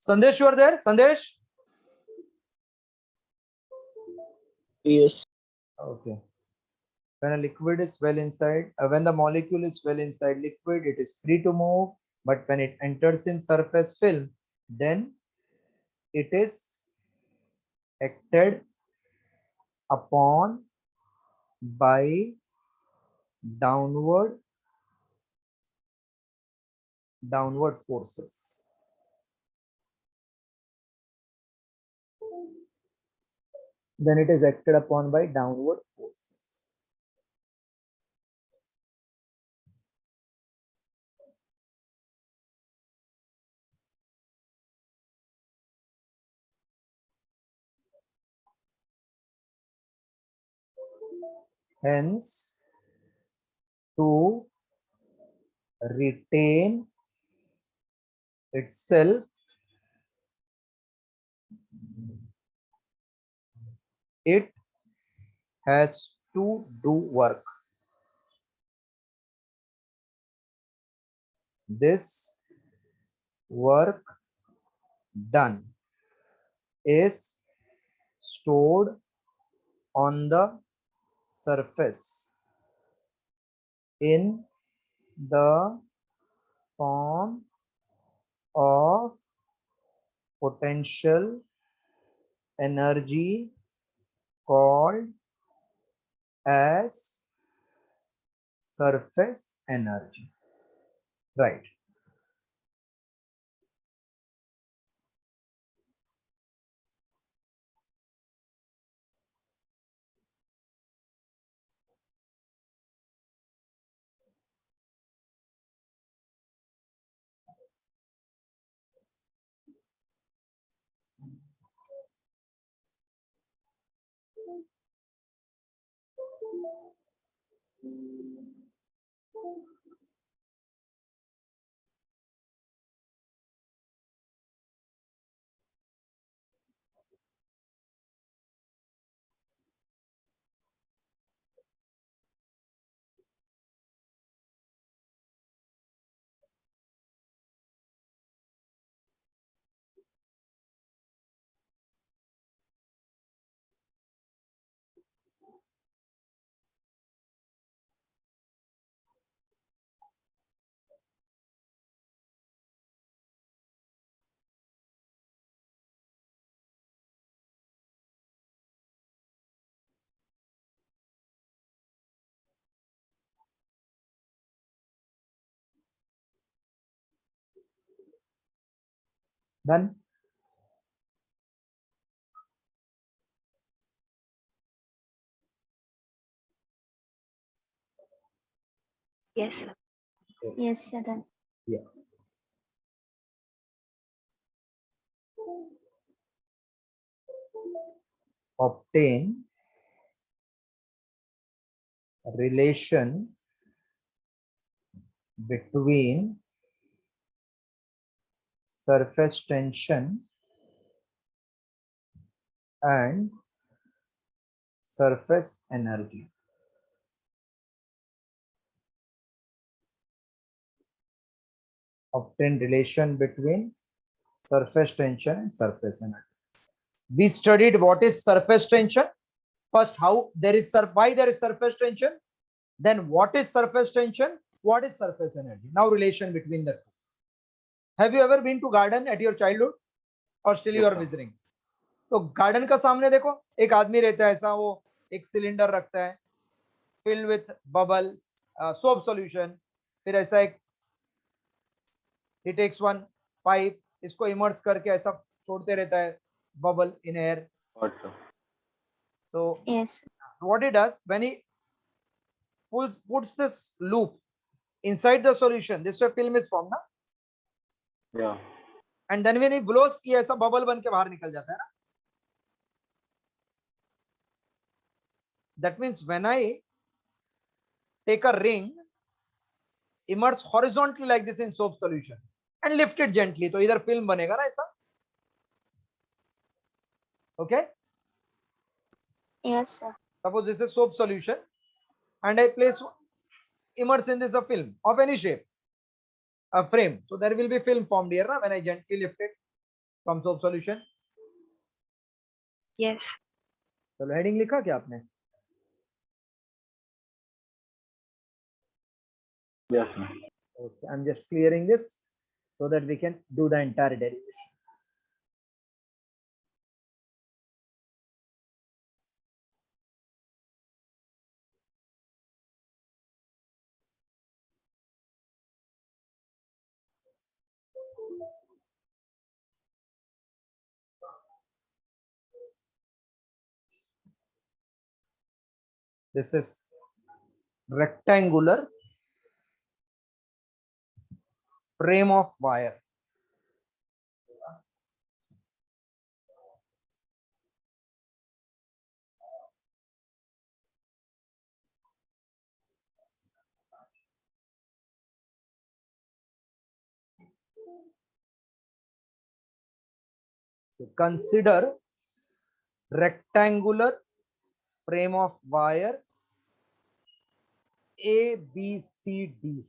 Sandesh, you are there? Sandesh? Yes. Okay. When a liquid is well inside, when the molecule is well inside liquid, it is free to move. But when it enters in surface film, then it is acted upon by downward forces. Then it is acted upon by downward forces. Hence, to retain itself, it has to do work. This work done is stored on the surface in the form of potential energy called as surface energy. Right. Done. Yes, sir. Yes, sir. Done. Yeah. Obtain relation between surface tension and surface energy. Obtain relation between surface tension and surface energy. We studied what is surface tension. First, how there is why there is surface tension. Then what is surface tension? What is surface energy? Now relation between the two. Have you ever been to garden at your childhood or still you are visiting? तो garden का सामने देखो एक आदमी रहता है ऐसा, वो एक सिलेंडर रखता है filled with bubbles soap solution, फिर ऐसा एक he takes one pipe, इसको इमर्स करके ऐसा छोड़ते रहता है bubble in air. So Yes. what he does when he puts this loop inside the solution, this way film is formed, ना? Yeah. And then when he blows, ये ऐसा bubble बन के बाहर निकल जाता है ना. That means when I take a ring, immerse horizontally like this in soap solution and lift it gently, तो इधर film बनेगा ना ऐसा. Okay. Yes, sir. Suppose this is soap solution and I place immerse in this a film of any shape, a frame, so there will be film formed here na, when I gently lift it. from soap solution? Yes. चलो heading लिखा क्या आपने? Yes, sir. Okay, I'm just clearing this so that we can do the entire derivation. This is rectangular frame of wire. So consider rectangular frame of wire A, B, C, D.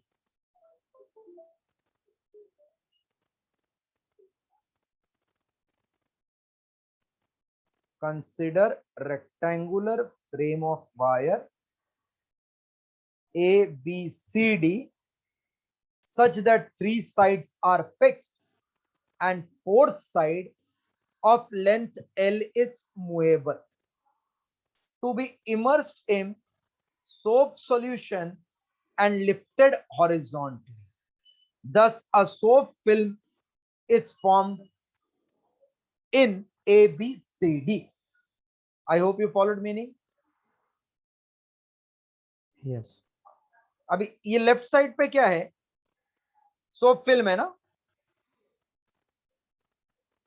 Consider rectangular frame of wire A, B, C, D such that three sides are fixed and fourth side of length L is movable. To be immersed in soap solution and lifted horizontally. Thus, a soap film is formed in A, B, C, D. I hope you followed meaning. Yes. अभी ये left side पे क्या है? Soap film है ना?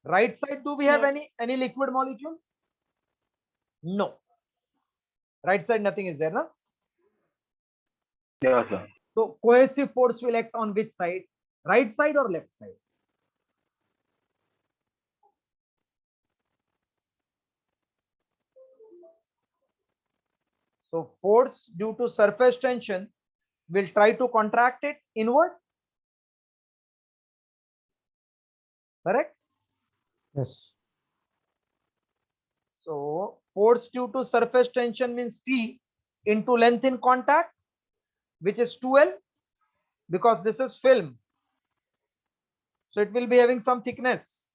Right side, do we have Yes. any liquid molecule? No. Right side, nothing is there, na? Yes, sir. So cohesive force will act on which side? Right side or left side? So force due to surface tension will try to contract it inward. Correct? Yes. So force due to surface tension means T into length in contact, which is 2L, because this is film. So it will be having some thickness.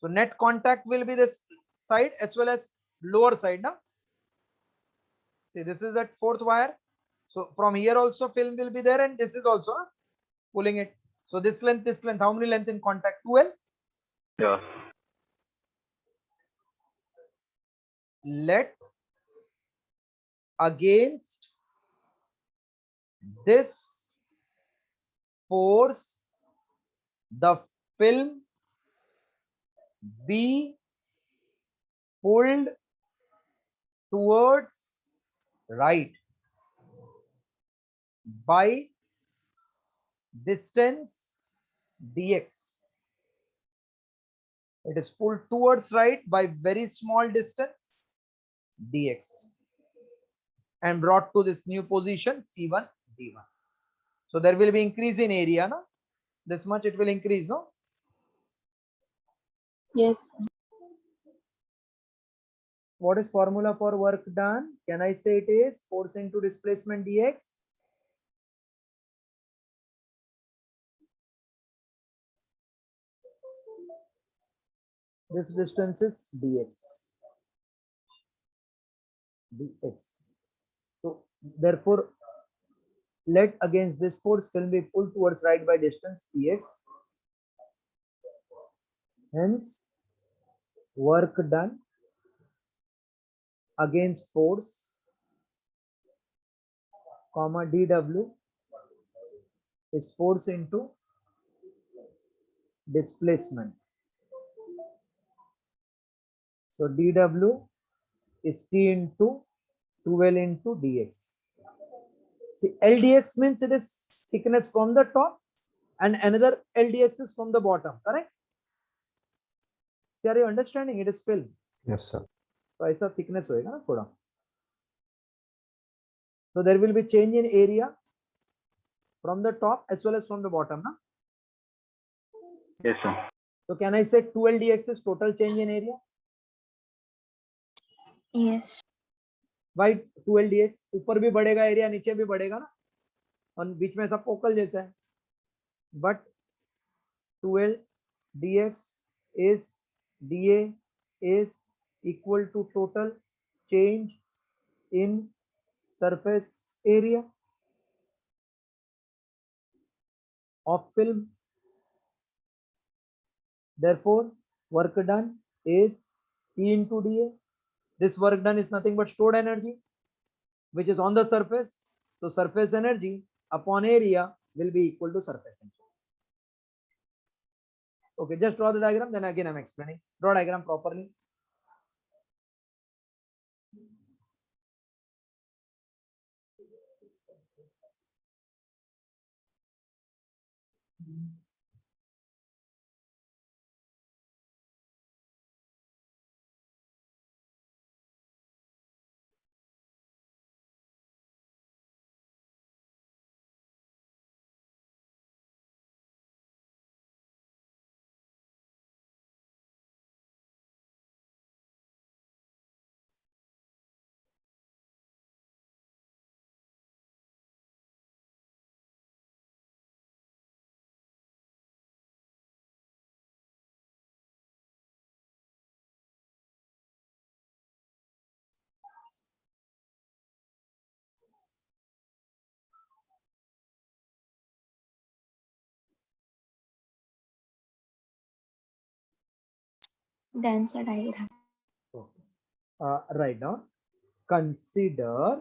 So net contact will be this side as well as lower side. Now, see, this is that fourth wire. So from here also film will be there, and this is also pulling it. So this length, how many length in contact? 2L. Yes. Let against this force the film be pulled towards right by distance dx. It is pulled towards right by very small distance dx and brought to this new position C1 D1. So there will be increase in area, no? This much it will increase, no? Yes. What is formula for work done? Can I say it is force into displacement dx? This distance is dx. So therefore, let against this force will be pulled towards right by distance dx. Hence, work done against force, comma dw is force into displacement. So dw is t into 2L into dx. See, LDX means it is thickness from the top and another LDX is from the bottom, correct? See, are you understanding? It is film. Yes, sir. तो ऐसा thickness होएगा ना थोड़ा. So there will be change in area from the top as well as from the bottom, ना? Yes, sir. So can I say 2L dx is total change in area? Yes. Why 2L dx? ऊपर भी बढ़ेगा area, नीचे भी बढ़ेगा ना, और बीच में सब फोकल जैसा है. But 2L dx is dA is equal to total change in surface area of film. Therefore, work done is E into dA. This work done is nothing but stored energy, which is on the surface. So surface energy upon area will be equal to surface tension. Okay, just draw the diagram, then again I'm explaining. Draw diagram properly. Done, sir. Diagram. Okay. Write down. Consider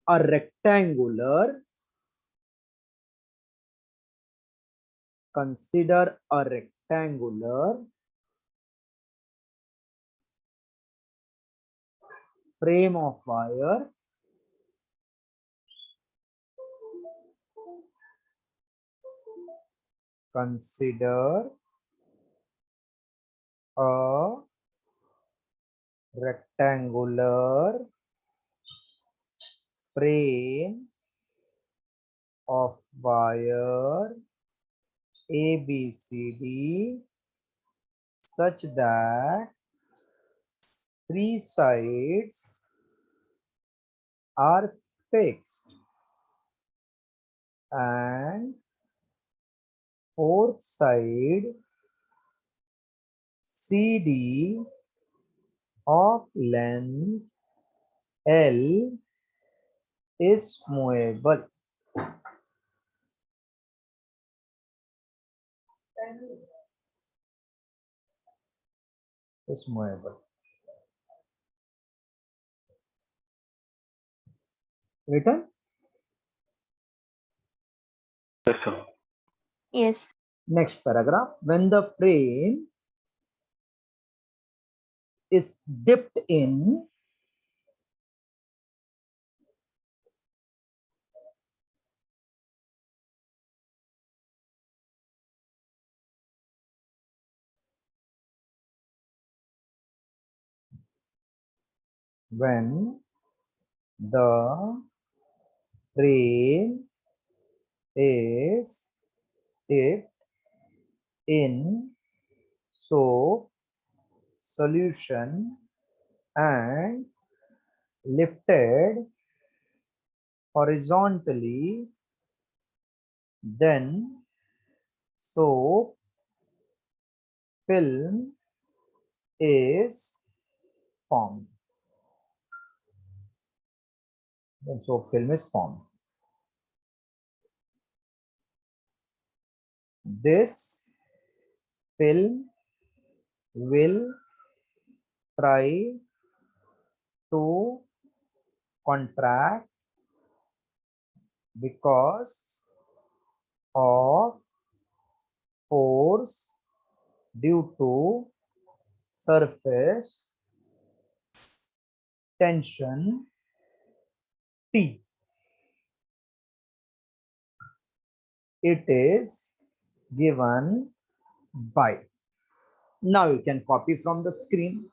a rectangular. Consider a rectangular frame of wire consider a rectangular frame of wire ABCD such that three sides are fixed and fourth side CD of length L is movable. Is movable. Written? Yes, sir. Yes. Next paragraph. When the frame is dipped in when the frame is dipped in soap solution and lifted horizontally, then soap film is formed. Then soap film is formed. This film will try to contract because of force due to surface tension T. It is given by. Now you can copy from the screen.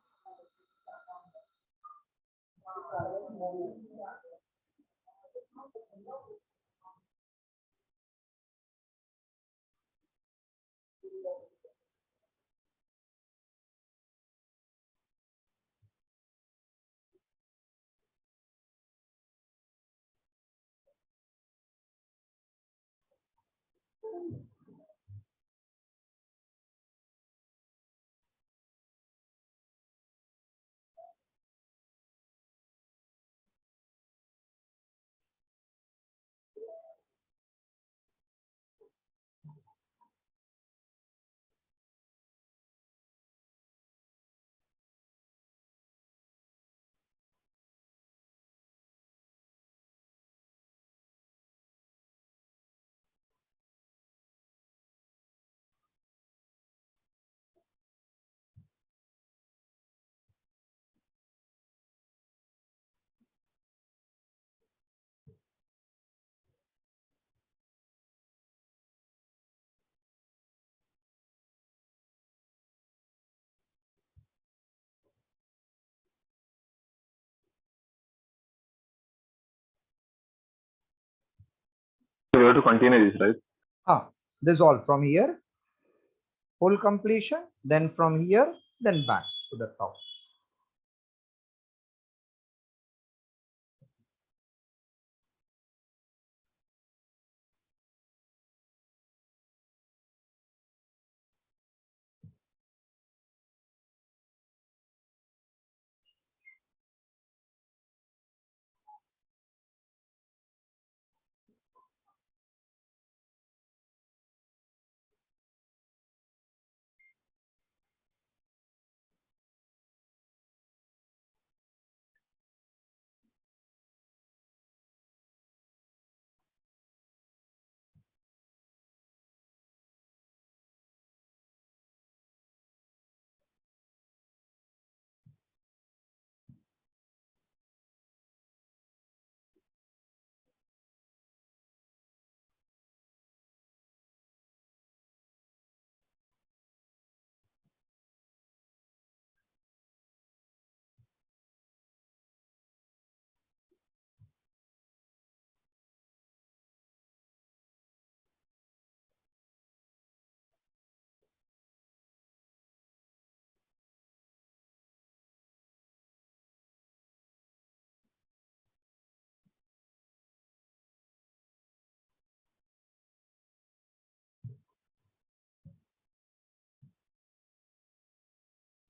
So we have to continue this, right? This is all from here, full completion, then from here, then back to the top.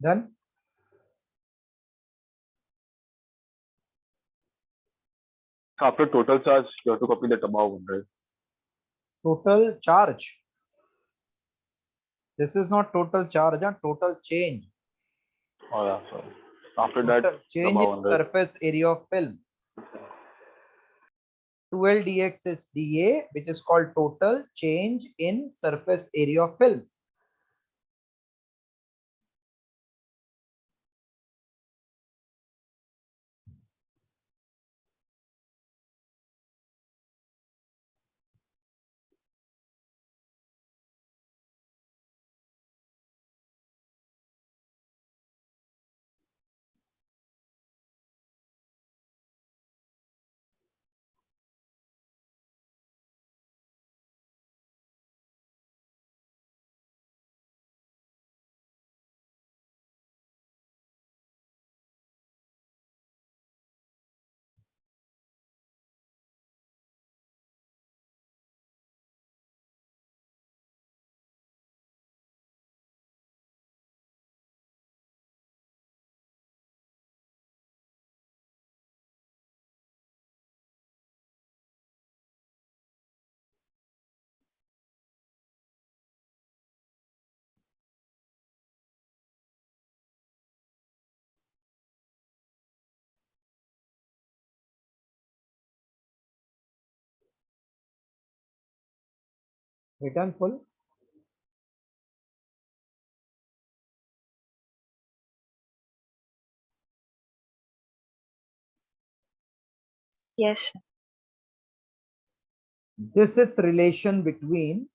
Done. So after total charge, you have to copy that above one, right? Total charge. This is not total charge, total change. Oh yeah, sorry. After that, Total the change above in one, right? surface area of film. 12 dx is dA, which is called total change in surface area of film. Return full. Yes. This is relation between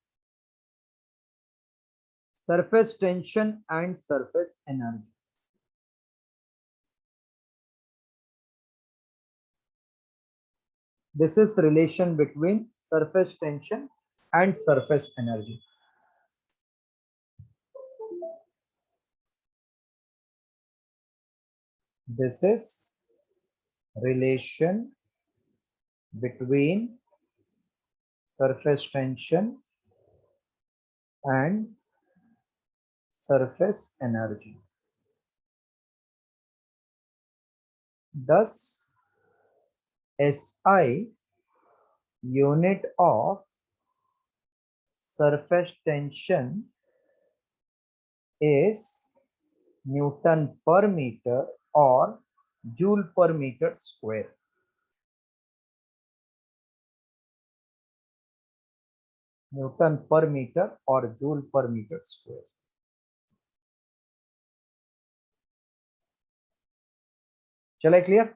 surface tension and surface energy. This is relation between surface tension and surface energy. This is relation between surface tension and surface energy. Thus, SI, unit of surface tension, is Newton per meter or Joule per meter square. Newton per meter or Joule per meter square. Shall I clear?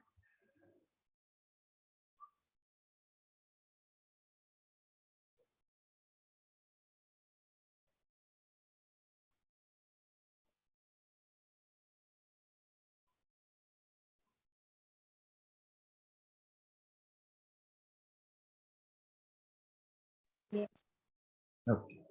Yes. Okay.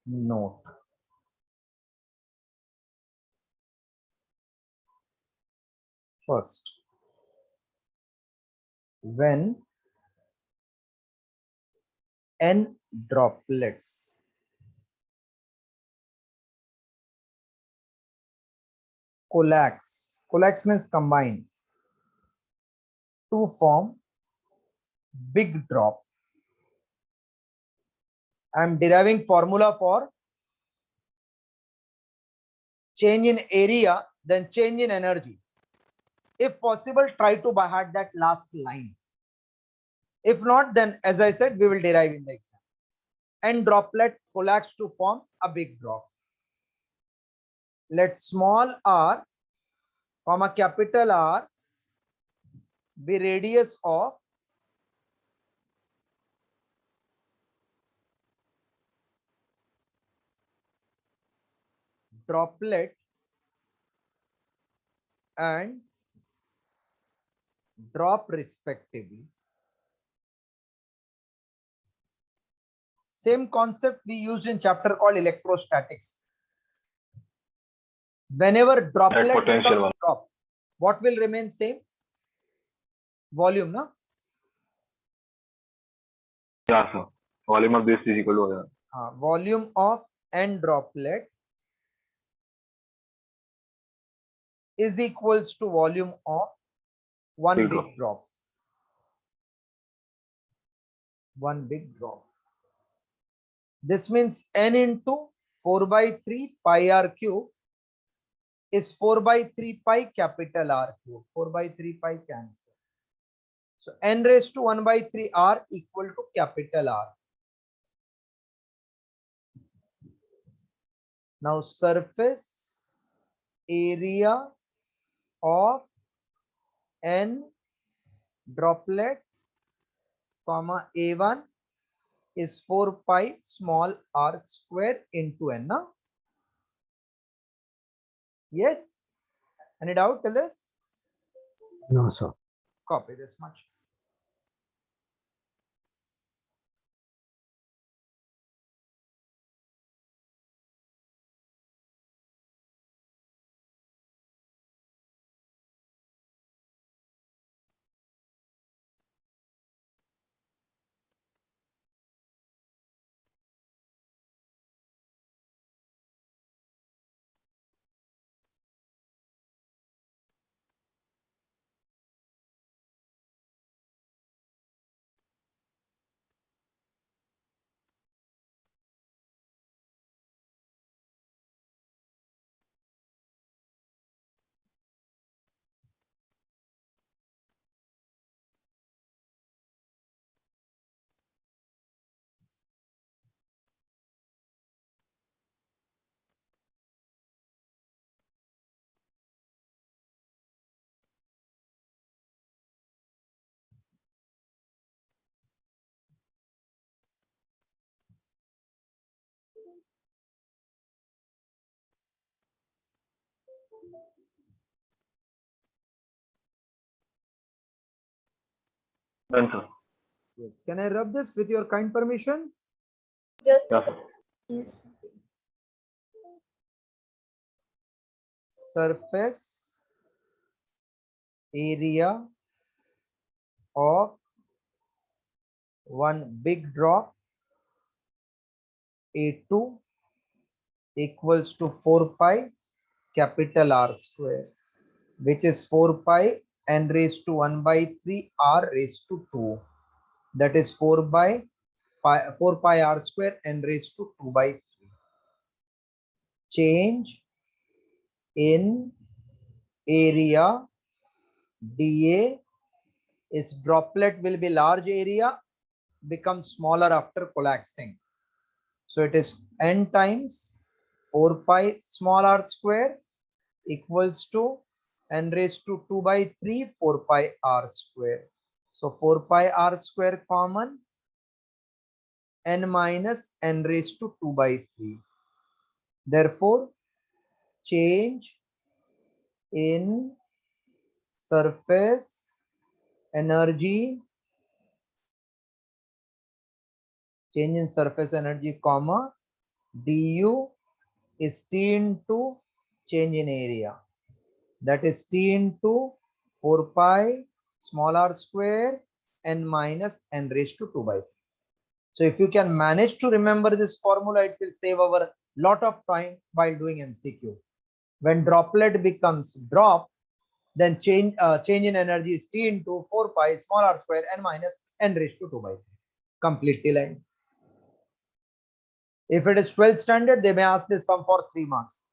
Note. First, when n droplets collax means combines to form big drop. I am deriving formula for change in area, then change in energy. If possible, try to by heart that last line. If not, then as I said, we will derive in the exam. N droplet collax to form a big drop. Let small r, comma capital R be radius of droplet and drop respectively. Same concept we used in chapter called electrostatics. Whenever droplet potential becomes one. drop, what will remain same? Volume, no? Yeah, sir. Volume of this is equal to Volume of n droplet is equals to volume of one Big big drop. One big drop. This means n into 4 by 3 pi r cube is 4 by 3 pi capital R cube. 4 by 3 pi cancel. So n raised to 1 by 3 r equal to capital R. Now surface area of n droplet comma A1 is 4 pi small r square into n. No? Yes? Any doubt? Tell us. No, sir. Copy this much. Done, sir. Yes. Can I rub this with your kind permission? Just Yeah, sir. yes. Surface area of one big drop A2 equals to 4 pi capital R square, which is 4 pi n raised to 1 by 3 r raised to 2. That is 4 pi r square n raised to 2 by 3. Change in area dA is droplet will be large area, become smaller after collapsing. So it is n times 4 pi small r square equals to n raised to 2 by 3 4 pi r square. So 4 pi r square common, n minus n raised to 2 by 3. Therefore, change in surface energy, change in surface energy, comma, du is T into change in area. That is T into 4 pi small r square n minus n raised to 2 by 3. So if you can manage to remember this formula, it will save our lot of time while doing MCQ. When droplet becomes drop, then change in energy is T into 4 pi small r square n minus n raised to 2 by 3. Complete till end. If it is 12th standard, they may ask this sum for 3 marks.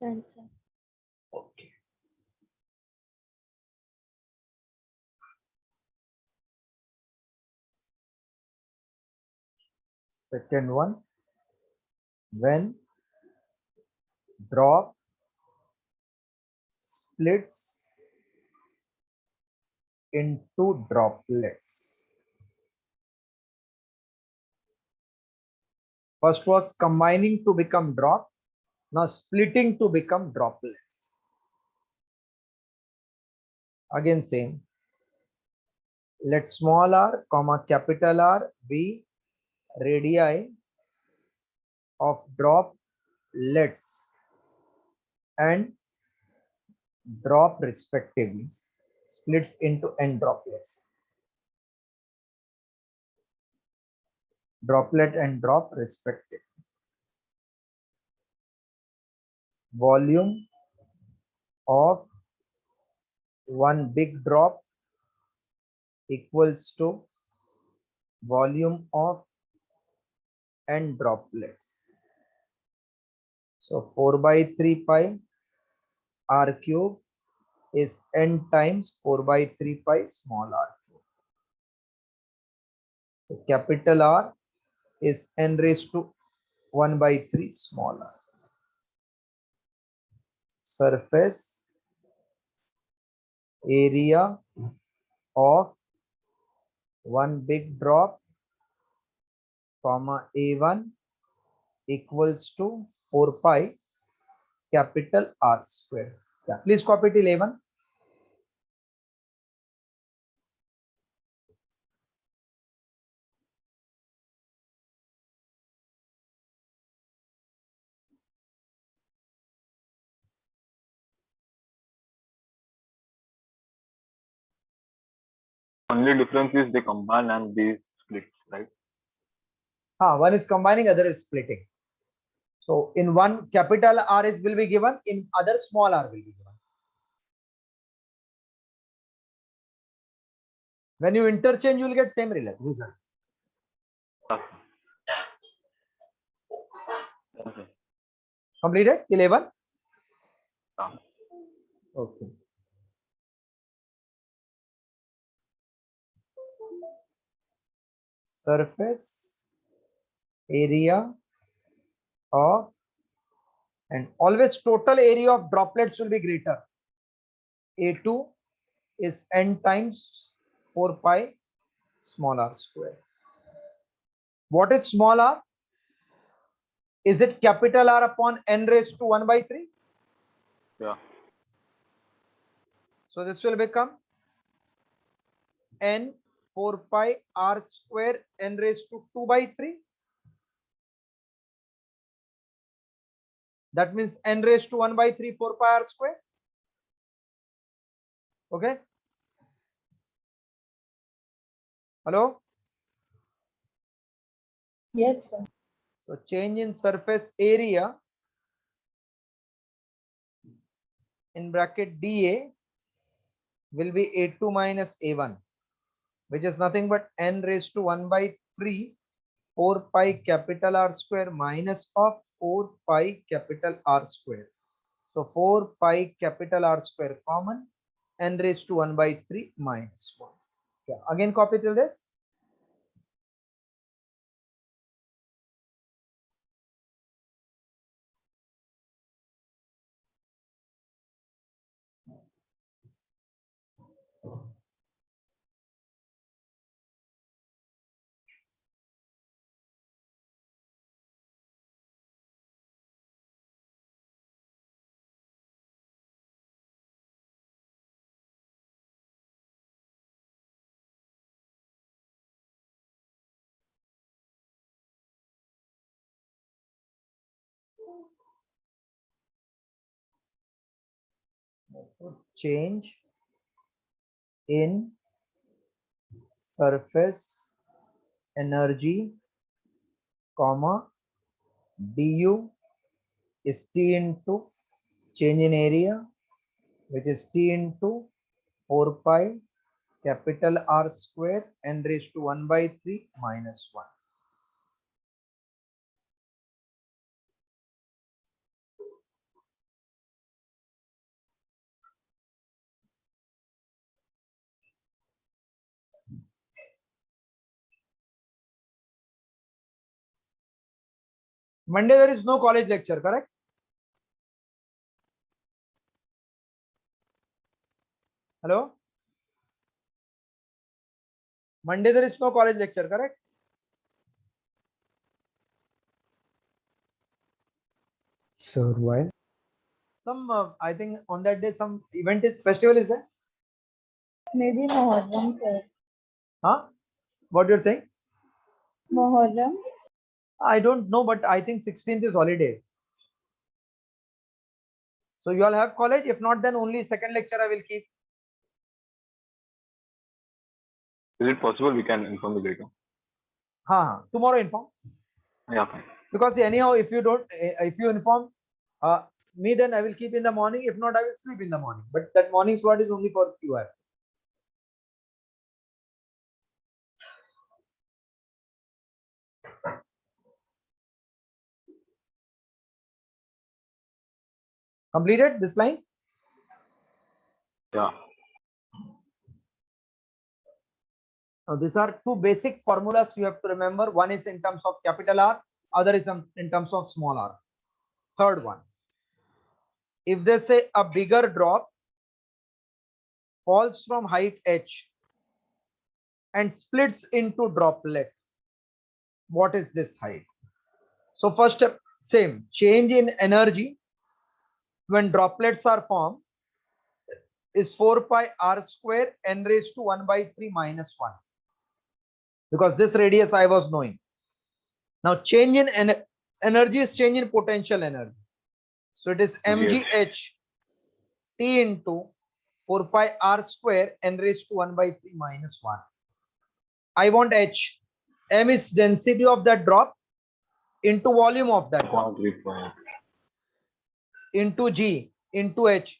Done, sir. Okay. Second one, when drop splits into droplets. First was combining to become drop, now splitting to become droplets. Again same. Let small r comma capital R be radii of droplets and drop respectively, splits into n droplets. Droplet and drop respectively. Volume of one big drop equals to volume of n droplets. So 4 by 3 pi r cube is n times 4 by 3 pi small r cube. So capital R is n raised to 1 by 3 small r. Surface area of one big drop, comma A1 equals to 4 pi capital R square. Yeah, please copy till A1. Only difference is they combine and they split, right? One is combining, other is splitting. So in one capital R is will be given, in other small r will be given. When you interchange, you will get same result. Okay. Okay. Completed till A1? Yeah. Okay. Surface area of, and always total area of droplets will be greater. A2 is n times 4 pi small r square. What is small r? Is it capital R upon n raised to 1 by 3? Yeah. So this will become n 4 pi r square n raised to 2 by 3. That means n raised to 1 by 3 4 pi r square. Okay. Hello. Yes, sir. So change in surface area in bracket dA will be A2 minus A1, which is nothing but n raised to 1 by 3 4 pi capital R square minus of 4 pi capital R square. So 4 pi capital R square common, n raised to 1 by 3 minus 1. Yeah, again copy till this. Change in surface energy, comma, du is T into change in area, which is T into 4 pi capital R square n raised to 1 by 3 minus 1. Monday there is no college lecture, correct? Hello? Monday there is no college lecture, correct? Sir, why? Some, I think on that day some event is, festival is there? Maybe Moharram, sir. Huh? What you're saying? Moharram. I don't know, but I think 16th is holiday. So you all have college. If not, then only second lecture I will keep. Is it possible we can inform you later? Tomorrow inform. Yeah, fine. Because anyhow, if you don't, if you inform me, then I will keep in the morning. If not, I will sleep in the morning. But that morning slot is only for QR. Completed this line? Yeah. Now, these are two basic formulas you have to remember. One is in terms of capital R, other is in terms of small r. Third one, if they say a bigger drop falls from height h and splits into droplet. What is this height? So first step, same change in energy when droplets are formed is 4 pi r square n raised to 1 by 3 minus 1, because this radius I was knowing. Now change in energy is change in potential energy. So it is mgh T into 4 pi r square n raised to 1 by 3 minus 1. I want h. M is density of that drop into volume of that drop into g into h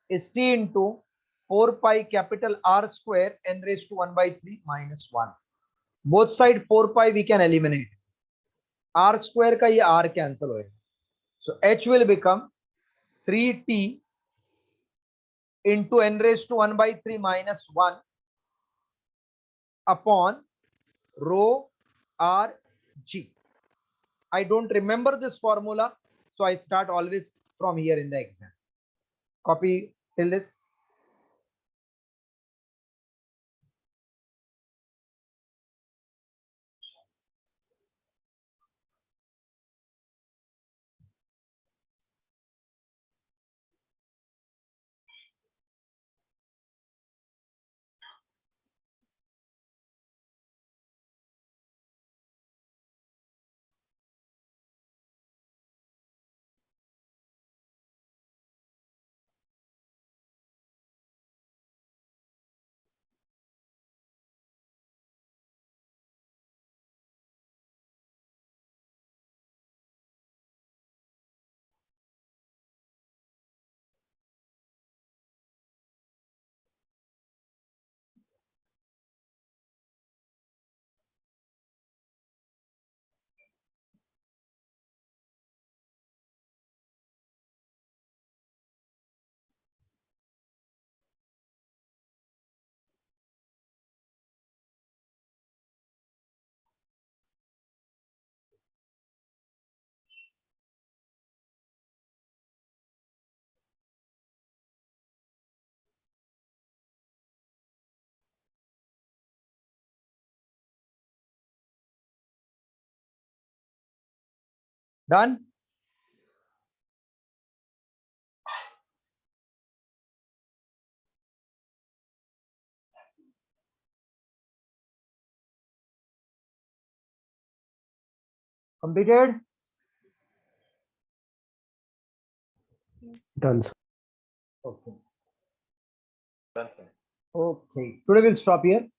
is T into 4 pi capital R square n raised to 1 by 3 minus 1. Both side 4 pi we can eliminate. R square का ये R cancel होएगा. So h will become 3t into n raised to 1 by 3 minus 1 upon rho r g. I don't remember this formula, so I start always from here in the exam. Copy till this. Done? Completed? Yes. Done, sir. Okay. Okay. Today we'll stop here.